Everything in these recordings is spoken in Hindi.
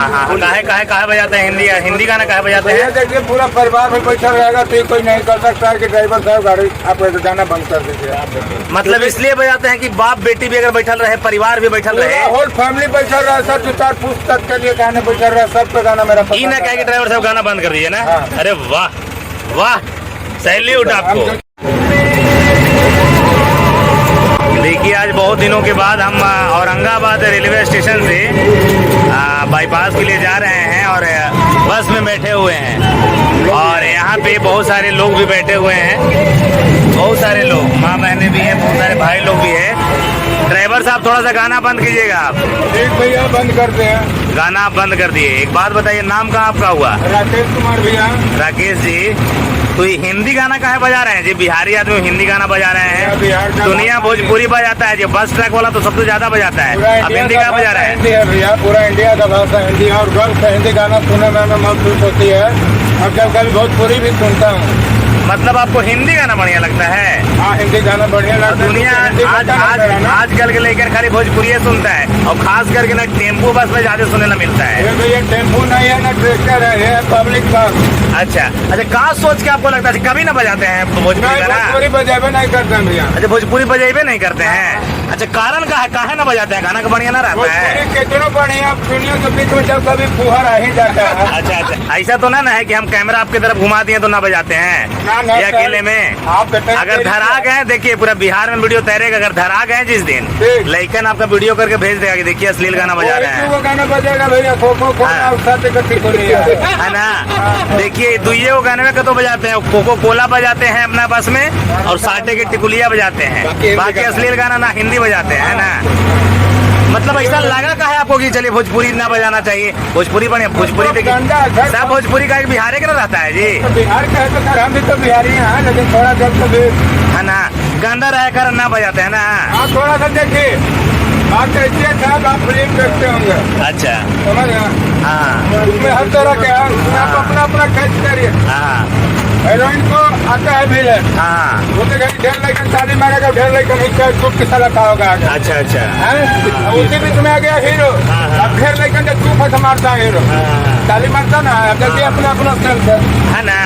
काहे बजाते हैं? हिंदी गाना काहे बजाते हैं? देखिए पूरा परिवार में बैठा रहेगा तो कोई नहीं कर सकता है कि ड्राइवर साहब गाड़ी आप गाना बंद कर दीजिए। आप देखिए मतलब इसलिए बजाते हैं कि बाप बेटी भी अगर बैठल रहे, परिवार भी बैठल रहे, होल फैमिली बैठा रहा, सब 2-4 पुस्तक के लिए गाने बैठा रहा, सबका गाना मेरा ई ना कहे कि ड्राइवर साहब गाना बंद कर दिए ना। हाँ। अरे वाह वाह, सैल्यूट आपको। देखिए आज बहुत दिनों के बाद हम औरंगाबाद रेलवे स्टेशन से बाईपास के लिए जा रहे हैं और बस में बैठे हुए हैं और यहाँ पे बहुत सारे लोग भी बैठे हुए हैं, बहुत सारे लोग, माँ बहने भी हैं, बहुत सारे भाई लोग भी हैं। ड्राइवर साहब थोड़ा सा गाना बंद कीजिएगा आप। एक भैया बंद करते हैं, गाना आप बंद कर दिए। एक बात बताइए, नाम कहाँ आपका हुआ? राकेश कुमार भैया। राकेश जी, तो ये हिंदी गाना काहे बजा रहे हैं जी? बिहारी आदमी हिंदी गाना बजा रहे हैं, दुनिया भोजपुरी बजाता है जी, बस ट्रैक वाला तो सबसे ज्यादा बजाता है, अब हिंदी का बजा रहे हैं। हिंदी है भैया, पूरा इंडिया का भाषा हिंदी है और गर्व से हिंदी गाना सुनने में हमें महसूस होती है और जब कभी भोजपुरी भी सुनता हूँ। मतलब आपको हिंदी गाना बढ़िया लगता है? हाँ, हिंदी गाना बढ़िया लगता है। दुनिया आजकल के लेकर खाली भोजपुरी सुनता है और खास करके ना टेम्पो बस में ज्यादा सुनने मिलता है। भैया टेम्पो नहीं है ना ट्रैक्टर है, ये पब्लिक बस। अच्छा, कहाँ सोच के आपको लगता है कभी ना बजाते हैं भोजपुरी गाना? भोजपुरी बजाबे नहीं करते हैं भैया। अच्छा, भोजपुरी बजेबे नहीं करते हैं। अच्छा, कारण का है, काहे ना बजाते हैं? गाना का बढ़िया ना रहता है? कितना बढ़िया, दुनिया के बीच में जब कभी फुहार आ ही जाता है। अच्छा, ऐसा तो ना है कि हम कैमरा आपकी तरफ घुमा दिए तो ना बजाते हैं या अकेले में? आप अगर धरा गए, देखिए पूरा बिहार में वीडियो तैरेगा, अगर धरा गए जिस दिन लेकिन आपका वीडियो करके भेज देगा कि देखिए अश्लील गाना बजा रहे हैं। वो गाना बजेगा भैया, है ना। देखिए दुइये वो गाने में कतो बजाते हैं, कोको कोला बजाते हैं अपना बस में और साटे की टिकुलिया बजाते हैं, बाकी अश्लील गाना ना हिंदी बजाते हैं ना। मतलब ऐसा लगा का है आपको कि चलिए भोजपुरी ना बजाना चाहिए? भोजपुरी बढ़िया, भोजपुरी देखिए सब भोजपुरी का एक बिहार का रहता है जी। बिहार का है तो सर हम भी तो बिहारी हैं, लेकिन थोड़ा जब कभी है ना गंदा रहकर ना बजाते हैं ना। हाँ, थोड़ा सा देखिए आप कैसे साहब, आप फिल्म देखते होंगे। अच्छा, समझ गए? हाँ, उसमें हर तरह के आप अपना अपना कैच करिए। हाँ हीरोइन को आता है भी है, हाँ, वो तो ढेर लेकिन शादी मारेगा, ढेर लेकिन इसका चुप के साला का होगा। अच्छा अच्छा, उसी बीच में आ गया हीरो, अब ढेर लेकिन चुप से मारता है हीरो, ताली मारता ना। देखिए अपना अपना है ना।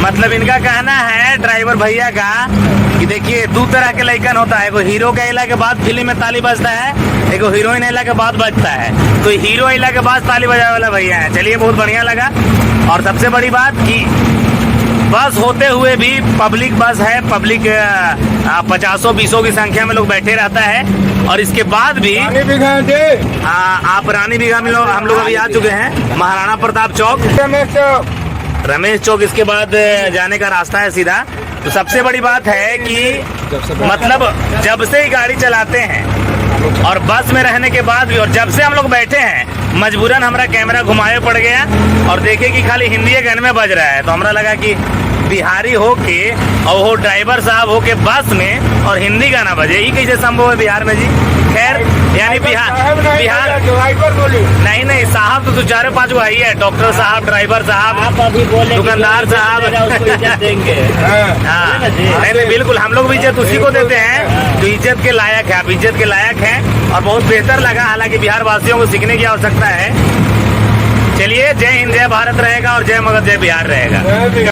मतलब इनका कहना है ड्राइवर भैया का कि देखिए दो तरह के लइकन होता है, एगो हीरो के अला के बाद फिल्म में ताली बजता है, एगो हीरोइन अला के बाद बजता है। तो हीरो अला के बाद ताली बजाने वाला भैया है। चलिए बहुत बढ़िया लगा। और सबसे बड़ी बात कि बस होते हुए भी पब्लिक बस है, पब्लिक 50-20 की संख्या में लोग बैठे रहता है और इसके बाद भी आप रानी बिघा में हम लोग अभी आ चुके हैं, महाराणा प्रताप चौक, रमेश चौक, इसके बाद जाने का रास्ता है सीधा। तो सबसे बड़ी बात है कि मतलब जब से ही गाड़ी चलाते हैं और बस में रहने के बाद भी और जब से हम लोग बैठे हैं मजबूरन हमारा कैमरा घुमाए पड़ गया और देखे कि खाली हिंदी गाने में बज रहा है। तो हमारा लगा कि बिहारी हो के और वो ड्राइवर साहब हो के बस में और हिंदी गाना बजे, ये कैसे संभव है बिहार में जी? खैर, यानी बिहार नहीं साहब तो 4-5 गो ही है, डॉक्टर साहब, ड्राइवर साहब, दुकानदार साहब देंगे। हाँ, नहीं बिल्कुल, हम लोग भी इज्जत उसी को देते हैं जो इज्जत के लायक है। आप इज्जत के लायक हैं और बहुत बेहतर लगा। हालांकि बिहार वासियों को सीखने की आवश्यकता है। चलिए, जय हिंद, जय भारत रहेगा और जय मगध, जय बिहार रहेगा।